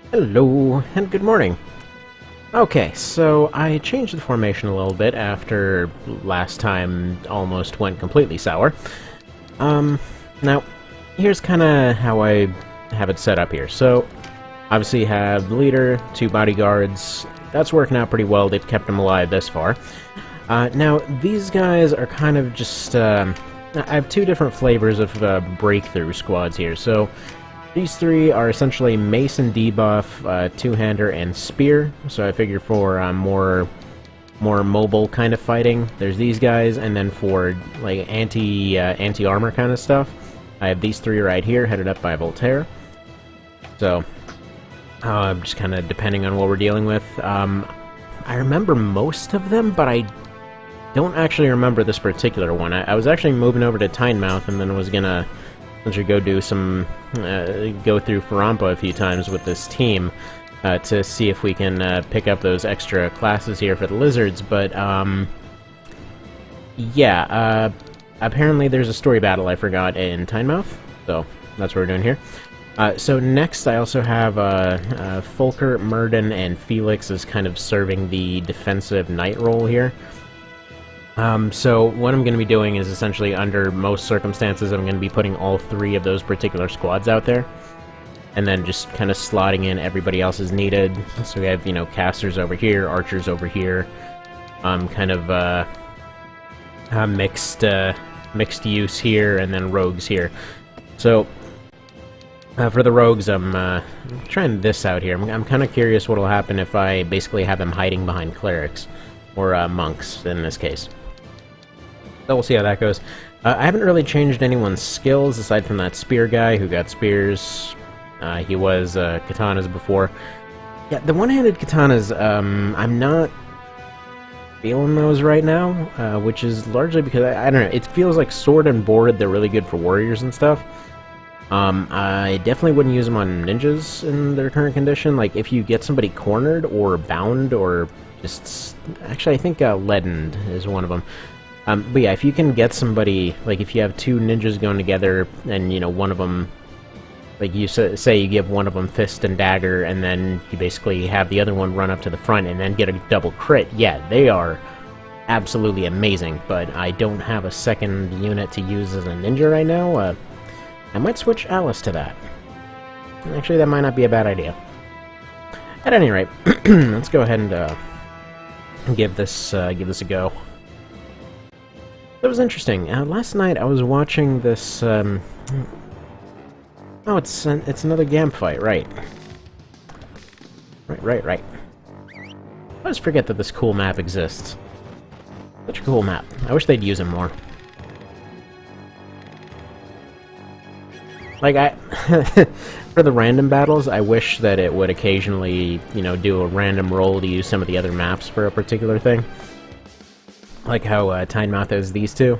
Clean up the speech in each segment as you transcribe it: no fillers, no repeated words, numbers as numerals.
Hello, and good morning. Okay, so I changed the formation a little bit after last time almost went completely sour. Now, here's kinda how I have it set up here. So, obviously you have the leader, two bodyguards. That's working out pretty well, they've kept them alive this far. Now, these guys are kind of just, I have two different flavors of breakthrough squads here, so these three are essentially Mace and debuff, two-hander, and spear. So I figure for more mobile kind of fighting, there's these guys, and then for like anti-armor kind of stuff, I have these three right here, headed up by Voltaire. So just kind of depending on what we're dealing with. I remember most of them, but I don't actually remember this particular one. I was actually moving over to Tynemouth, and then was gonna go do some go through Farampa a few times with this team to see if we can pick up those extra classes here for the lizards, but yeah, apparently there's a story battle I forgot in Tynemouth, so that's what we're doing here. So next I also have Folker, Murden, and Felix is kind of serving the defensive knight role here. So what I'm going to be doing is essentially, under most circumstances, I'm going to be putting all three of those particular squads out there, and then just kind of slotting in everybody else as needed. So we have, you know, casters over here, archers over here, kind of mixed use here, and then rogues here. So for the rogues, I'm trying this out here. I'm kind of curious what will happen if I basically have them hiding behind clerics, or monks in this case. So we'll see how that goes. I haven't really changed anyone's skills, aside from that spear guy who got spears. He was katanas before. Yeah, the one-handed katanas, I'm not feeling those right now, which is largely because, I don't know, it feels like sword and board, they're really good for warriors and stuff. I definitely wouldn't use them on ninjas in their current condition. Like, if you get somebody cornered or bound or just... Actually, I think leadened is one of them. But yeah, if you can get somebody, like if you have two ninjas going together, and you know, one of them, like you say you give one of them fist and dagger, and then you basically have the other one run up to the front and then get a double crit, yeah, they are absolutely amazing, but I don't have a second unit to use as a ninja right now. I might switch Alice to that. Actually, that might not be a bad idea. At any rate, let's go ahead and give this a go. That was interesting. Last night I was watching this, oh, it's another Gampp fight, right. Right. I always forget that this cool map exists. Such a cool map. I wish they'd use it more. Like, for the random battles, I wish that it would occasionally, you know, do a random roll to use some of the other maps for a particular thing. Like how Tynemouth has these two.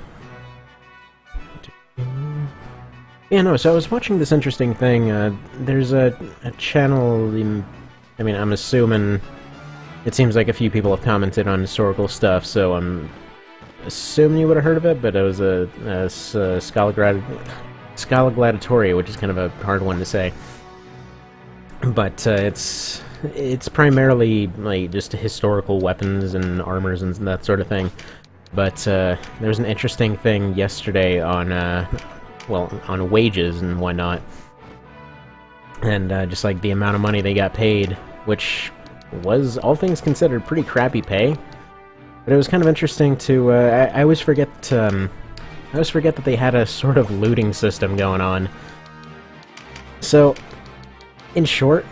Yeah, no, so I was watching this interesting thing. There's a channel, I mean, I'm assuming... It seems like a few people have commented on historical stuff, so I'm assuming you would have heard of it, but it was a Scala Gladiatoria, which is kind of a hard one to say. But it's primarily like just historical weapons and armors and that sort of thing. But there was an interesting thing yesterday on well, on wages and whatnot, and just like the amount of money they got paid, which was, all things considered, pretty crappy pay. But it was kind of interesting to I always forget that they had a sort of looting system going on. So, in short,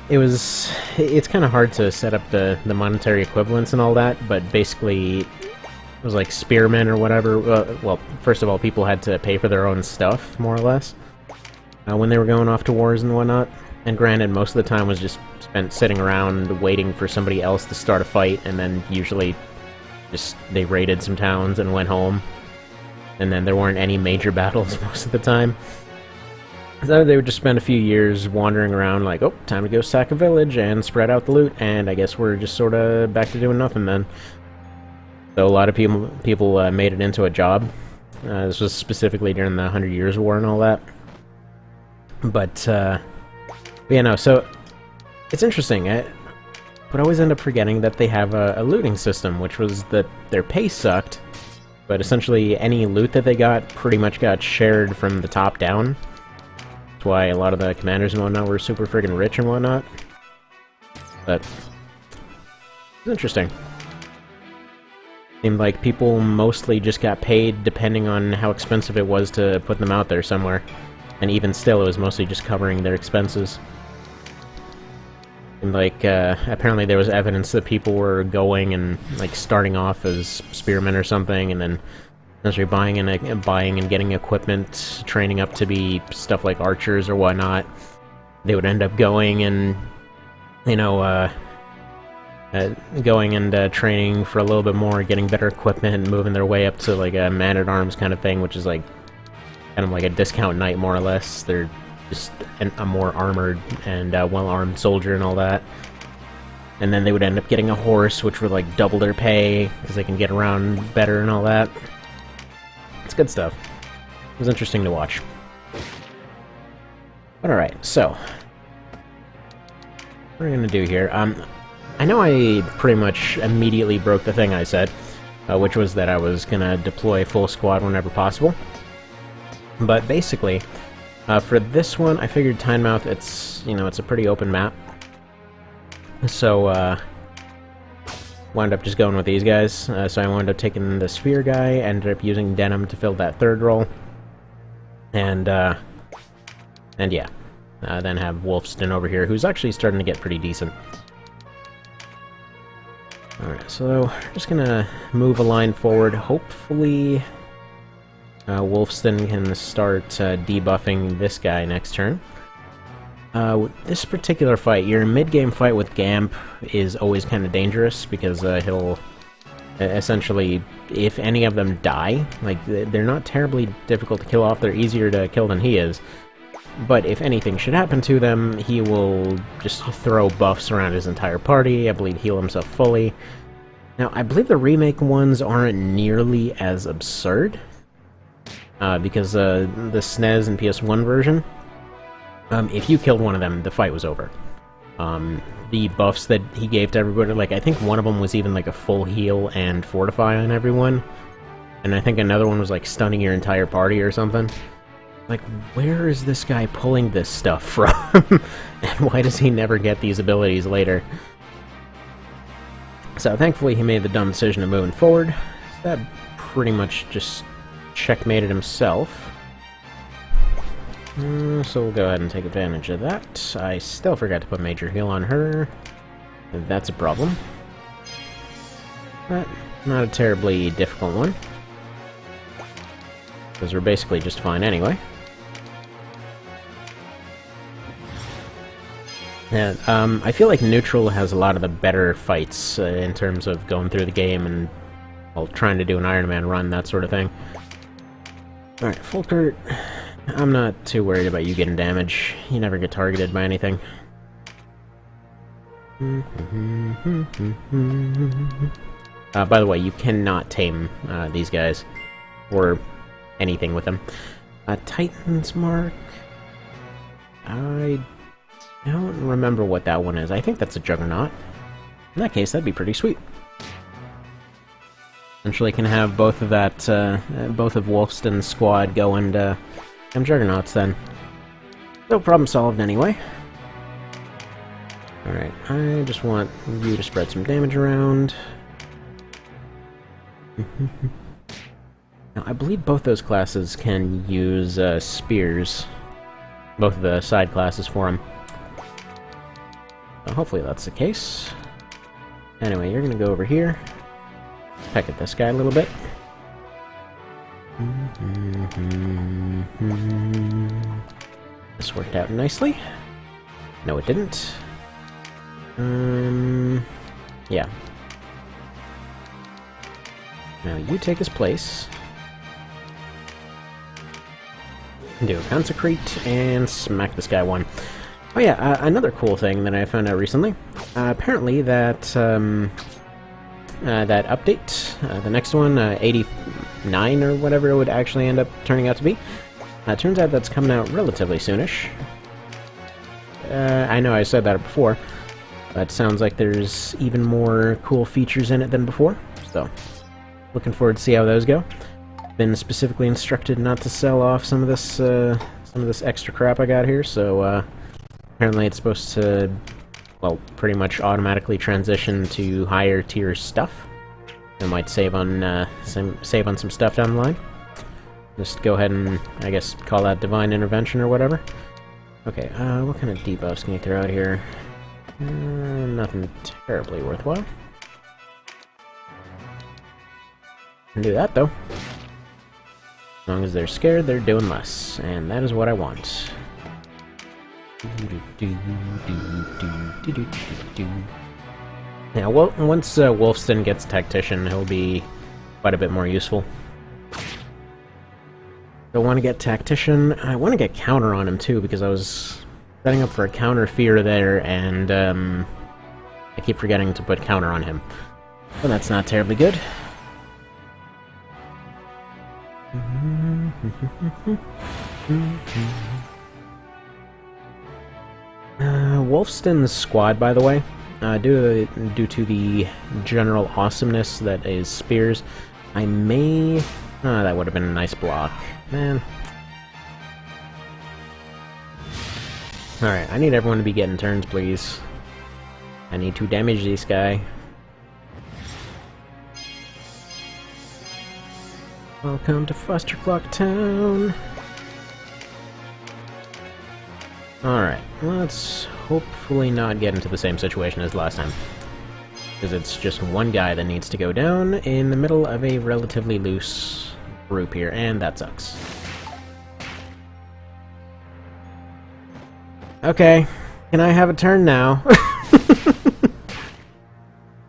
it's kind of hard to set up the monetary equivalents and all that, but basically it was like spearmen or whatever. Well, first of all, people had to pay for their own stuff, more or less, when they were going off to wars and whatnot. And granted, most of the time was just spent sitting around waiting for somebody else to start a fight, and then usually just they raided some towns and went home. And then there weren't any major battles most of the time. So they would just spend a few years wandering around like, oh, time to go sack a village and spread out the loot, and I guess we're just sort of back to doing nothing then. So a lot of people made it into a job. This was specifically during the 100 Years' War and all that. But yeah, no, so It's interesting, but I always end up forgetting that they have a looting system, which was that their pay sucked, but essentially any loot that they got pretty much got shared from the top down. That's why a lot of the commanders and whatnot were super friggin' rich and whatnot. But it's interesting. Seemed like people mostly just got paid depending on how expensive it was to put them out there somewhere. And even still, it was mostly just covering their expenses. And like, apparently there was evidence that people were going and, like, starting off as spearmen or something, and then essentially buying and getting equipment, training up to be stuff like archers or whatnot. They would end up going and, you know, training for a little bit more, getting better equipment, and moving their way up to, like, a man-at-arms kind of thing, which is, like, kind of like a discount knight, more or less. They're just a more armored and well-armed soldier and all that. And then they would end up getting a horse, which would, like, double their pay, because they can get around better and all that. It's good stuff. It was interesting to watch. But alright, so what are we gonna do here? I know I pretty much immediately broke the thing I said, which was that I was gonna deploy full squad whenever possible. But basically, for this one, I figured Tynemouth, it's a pretty open map. So, wound up just going with these guys. So I wound up taking the Spear guy, ended up using Denim to fill that third role. And yeah. Then have Wolfston over here, who's actually starting to get pretty decent. Alright, so just gonna move a line forward. Hopefully Wolfston can start debuffing this guy next turn. This particular fight, your mid-game fight with Gampp is always kind of dangerous, because he'll essentially, if any of them die, like, they're not terribly difficult to kill off, they're easier to kill than he is. But if anything should happen to them, he will just throw buffs around his entire party, I believe heal himself fully. Now, I believe the remake ones aren't nearly as absurd, because the SNES and PS1 version, if you killed one of them, the fight was over. The buffs that he gave to everybody, like, I think one of them was even like a full heal and fortify on everyone, and I think another one was like stunning your entire party or something. Like, where is this guy pulling this stuff from? And why does he never get these abilities later? So thankfully he made the dumb decision of moving forward. That pretty much just checkmated himself. So we'll go ahead and take advantage of that. I still forgot to put Major Heal on her. That's a problem. But not a terribly difficult one, because we're basically just fine anyway. And I feel like Neutral has a lot of the better fights in terms of going through the game and, well, trying to do an Iron Man run, that sort of thing. Alright, Fulkert, I'm not too worried about you getting damage. You never get targeted by anything. By the way, you cannot tame these guys, or anything with them. Titan's Mark, I don't remember what that one is. I think that's a Juggernaut. In that case, that'd be pretty sweet. Essentially can have both of that, both of Wolfston's squad go and become Juggernauts then. No problem solved anyway. Alright, I just want you to spread some damage around. Now, I believe both those classes can use spears. Both of the side classes for them. So hopefully that's the case. Anyway, you're gonna go over here. Peck at this guy a little bit. This worked out nicely. No, it didn't. Yeah. Now you take his place. Do a Consecrate and smack this guy one. Oh yeah, another cool thing that I found out recently. Apparently that that update, the next one, 89 or whatever it would actually end up turning out to be, turns out that's coming out relatively soonish. I know I said that before, but sounds like there's even more cool features in it than before, so looking forward to see how those go. Been specifically instructed not to sell off some of this extra crap I got here, so apparently it's supposed to, well, pretty much automatically transition to higher tier stuff. I might save on some stuff down the line. Just go ahead and, I guess, call that Divine Intervention or whatever. Okay, what kind of debuffs can you throw out here? Nothing terribly worthwhile. Can do that, though. As long as they're scared, they're doing less, and that is what I want. Yeah, well, once Wolfston gets Tactician, he'll be quite a bit more useful. I want to get Tactician. I want to get Counter on him, too, because I was setting up for a Counter Fear there, and I keep forgetting to put Counter on him. But that's not terribly good. Wolfston's squad, by the way, due to the general awesomeness that is Spears, I may... that would have been a nice block. Man. Alright, I need everyone to be getting turns, please. I need to damage this guy. Welcome to Foster Clock Town. Alright, let's hopefully not get into the same situation as last time. Because it's just one guy that needs to go down in the middle of a relatively loose group here, and that sucks. Okay, can I have a turn now?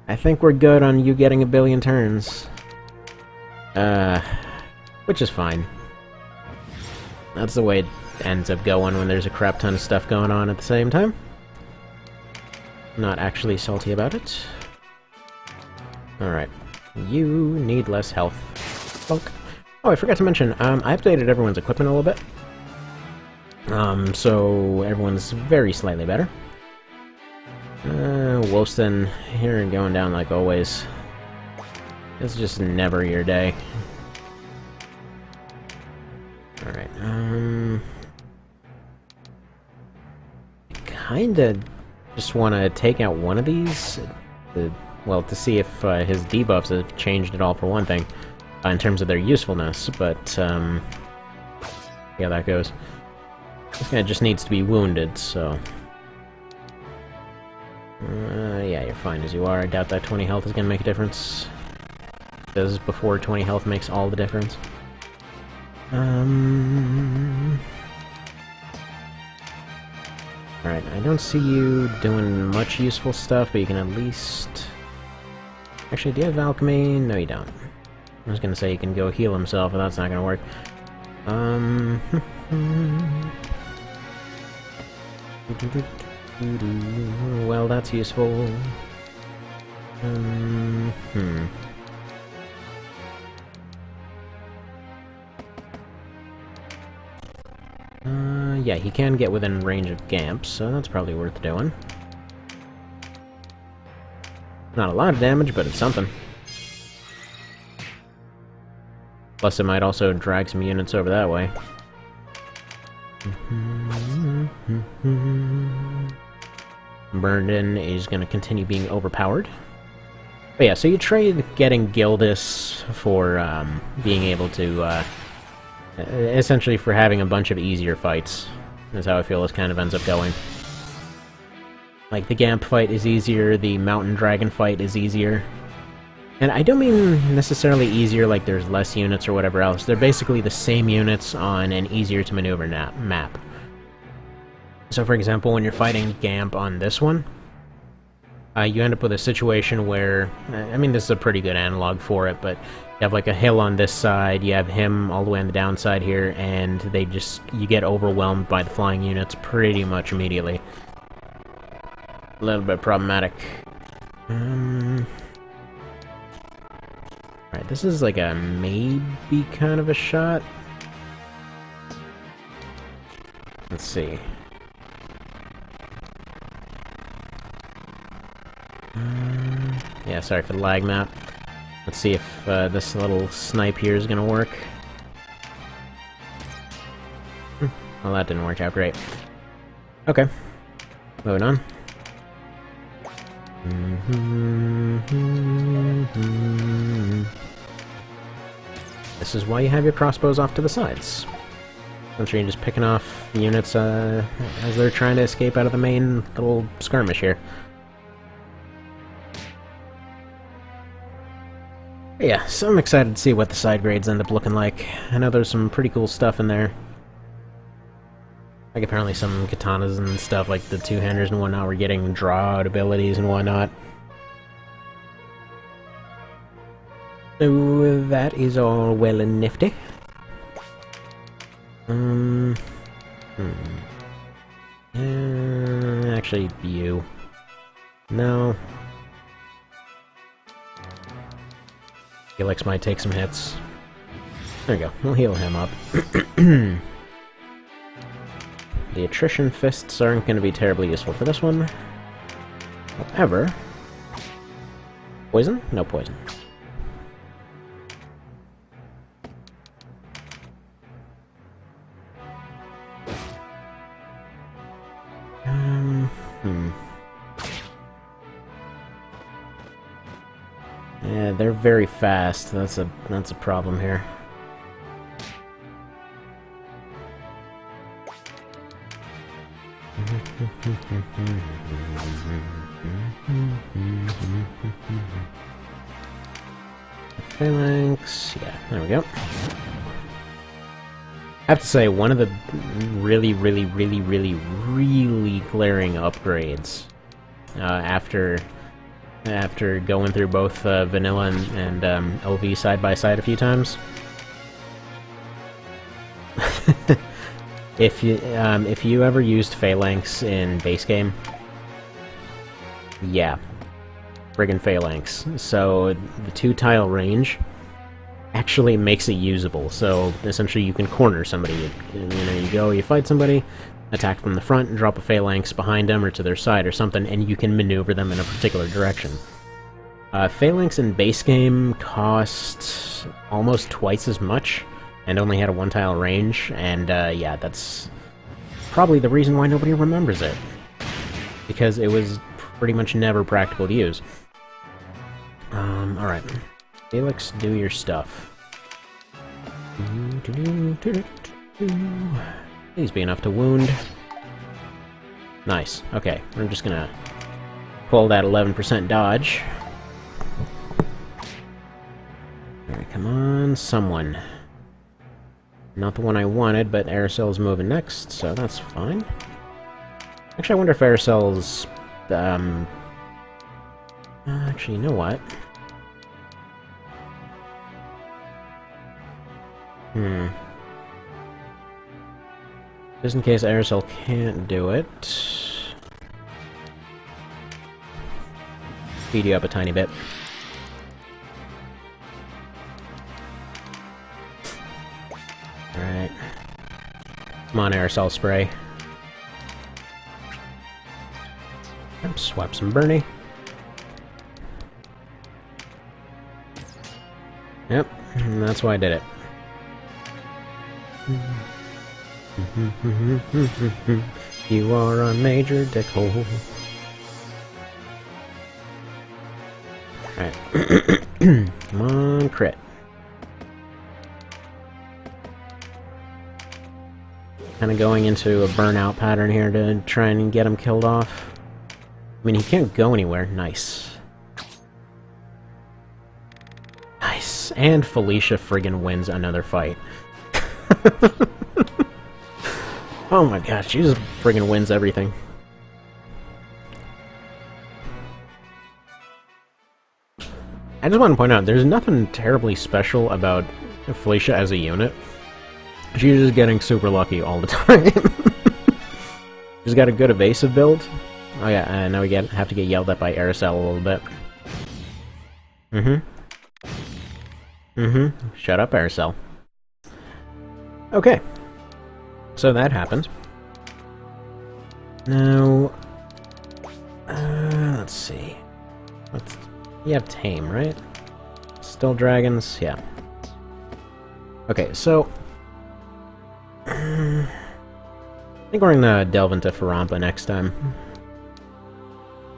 I think we're good on you getting a billion turns. Which is fine. That's the way it ends up going when there's a crap ton of stuff going on at the same time. Not actually salty about it. Alright. You need less health. Bonk. Oh, I forgot to mention, I updated everyone's equipment a little bit. So everyone's very slightly better. Wolfston, here and going down like always. It's just never your day. Alright, kinda just want to take out one of these, well, to see if his debuffs have changed at all, for one thing, in terms of their usefulness, but, yeah, that goes. This guy just needs to be wounded, so... yeah, you're fine as you are. I doubt that 20 health is gonna make a difference. Because before 20 health makes all the difference. Alright, I don't see you doing much useful stuff, but you can at least... Actually, do you have alchemy? No, you don't. I was gonna say you can go heal himself, but that's not gonna work. Well, that's useful. Yeah, he can get within range of Gampp, so that's probably worth doing. Not a lot of damage, but it's something. Plus, it might also drag some units over that way. Burned-in is going to continue being overpowered. But yeah, so you trade getting Gildus for being able to... essentially for having a bunch of easier fights, is how I feel this kind of ends up going. Like, the Gampp fight is easier, the Mountain Dragon fight is easier. And I don't mean necessarily easier like there's less units or whatever else, they're basically the same units on an easier-to-maneuver map. So for example, when you're fighting Gampp on this one, you end up with a situation where, I mean, this is a pretty good analog for it, but you have like a hill on this side, you have him all the way on the downside here, and you get overwhelmed by the flying units pretty much immediately. A little bit problematic. Alright, this is like a maybe kind of a shot. Let's see. Yeah, sorry for the lag map. Let's see if this little snipe here is gonna work. Well, that didn't work out great. Okay. Moving on. This is why you have your crossbows off to the sides. I'm sure you're just picking off the units as they're trying to escape out of the main little skirmish here. But yeah, so I'm excited to see what the side grades end up looking like. I know there's some pretty cool stuff in there. Like apparently some katanas and stuff, like the two-handers and whatnot, were getting draw-out abilities and whatnot. So that is all well and nifty. Actually, you. No. Felix might take some hits. There we go, we'll heal him up. The attrition fists aren't going to be terribly useful for this one. However... Poison? No poison. Yeah, they're very fast. That's a problem here. Phalanx, yeah, there we go. I have to say, one of the really glaring upgrades after going through both vanilla and OV side by side a few times. If you ever used Phalanx in base game, yeah, friggin' Phalanx. So the 2-tile range actually makes it usable. So essentially, you can corner somebody. You fight somebody, attack from the front, and drop a Phalanx behind them or to their side or something, and you can maneuver them in a particular direction. Phalanx in base game cost almost twice as much, and only had a 1-tile range, and yeah, that's probably the reason why nobody remembers it. Because it was pretty much never practical to use. Alright. Felix, do your stuff. Please be enough to wound. Nice. Okay, we're just gonna pull that 11% dodge. Alright, come on, someone. Not the one I wanted, but Aerocel's moving next, so that's fine. Actually, I wonder if Aerocel's... actually, you know what? Just in case Aerocel can't do it... Speed you up a tiny bit. Alright. Come on, Aerosol spray. Swap some Bernie. Yep, and that's why I did it. You are a major dickhole. Alright. Come on, crit. Kind of going into a burnout pattern here to try and get him killed off. I mean, he can't go anywhere. Nice. Nice. And Felicia friggin' wins another fight. Oh my gosh, she just friggin' wins everything. I just want to point out, there's nothing terribly special about Felicia as a unit. She's just getting super lucky all the time. She's got a good evasive build. Oh yeah, and now we have to get yelled at by Aerocel a little bit. Shut up, Aerocel. Okay. So that happened. Now... let's see. What's... You have Tame, right? Still dragons? Yeah. Okay, so... I think we're gonna delve into Farampa next time.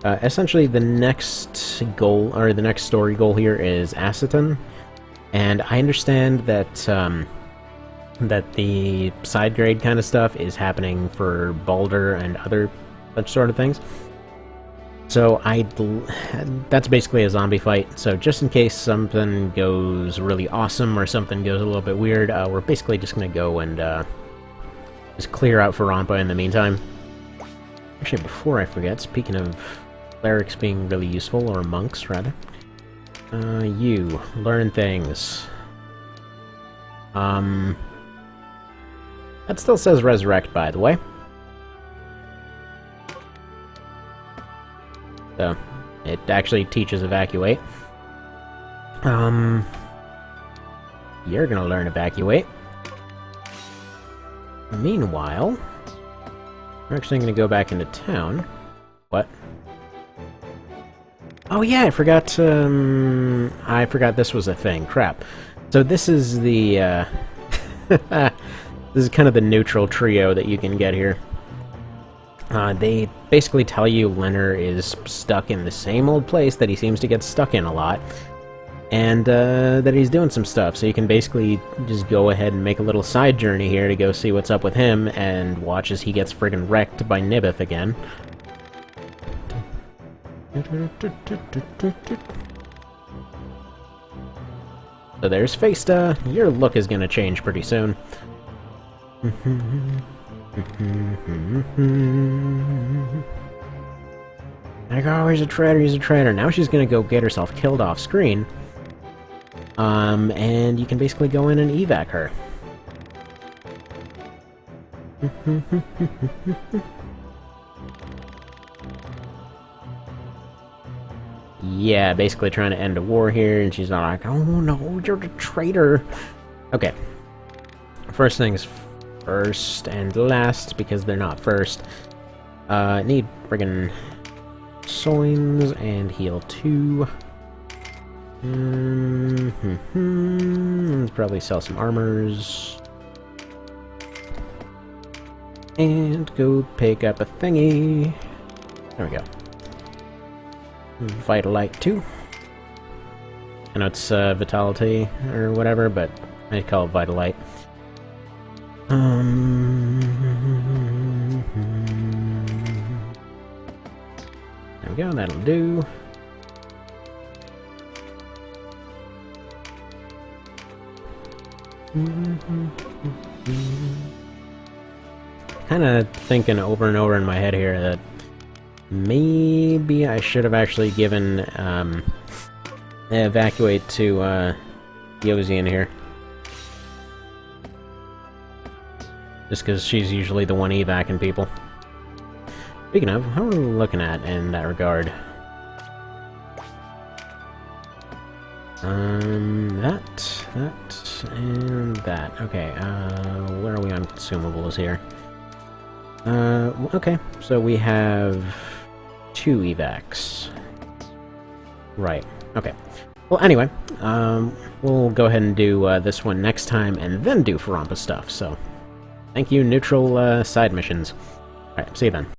Essentially, the next goal, or the next story goal here is Aceton, and I understand that, that the side grade kind of stuff is happening for Baldur and other such sort of things. So that's basically a zombie fight, so just in case something goes really awesome or something goes a little bit weird, we're basically just gonna go and just clear out Farampa in the meantime. Actually, before I forget, speaking of clerics being really useful, or monks, rather. You. Learn things. That still says resurrect, by the way. So, it actually teaches evacuate. You're gonna learn evacuate. Meanwhile, we're actually gonna go back into town. What? Oh yeah, I forgot this was a thing. Crap. So this is the, this is kind of the neutral trio that you can get here. They basically tell you Leonard is stuck in the same old place that he seems to get stuck in a lot, and that he's doing some stuff, so you can basically just go ahead and make a little side journey here to go see what's up with him, and watch as he gets friggin' wrecked by Nibith again. So there's Feista. Your look is gonna change pretty soon. Like, oh, he's a traitor, he's a traitor. Now she's gonna go get herself killed off screen. And you can basically go in and evac her. Yeah, basically trying to end a war here, and she's not like, oh no, you're a traitor. Okay. First things first and last, because they're not first. Need friggin' Soins and heal 2. Let's probably sell some armors. And go pick up a thingy. There we go. Vitalite 2. I know it's Vitality or whatever, but I call it Vitalite. There we go, that'll do. Kinda thinking over and over in my head here that maybe I should have actually given evacuate to Yosi in here. Just because she's usually the one evacing people. Speaking of, how are we looking at in that regard? That, and that. Okay, where are we on consumables here? Okay, so we have 2 evacs. Right, okay. Well, anyway, we'll go ahead and do this one next time, and then do Farampa stuff, so... Thank you, neutral side missions. Alright, see you then.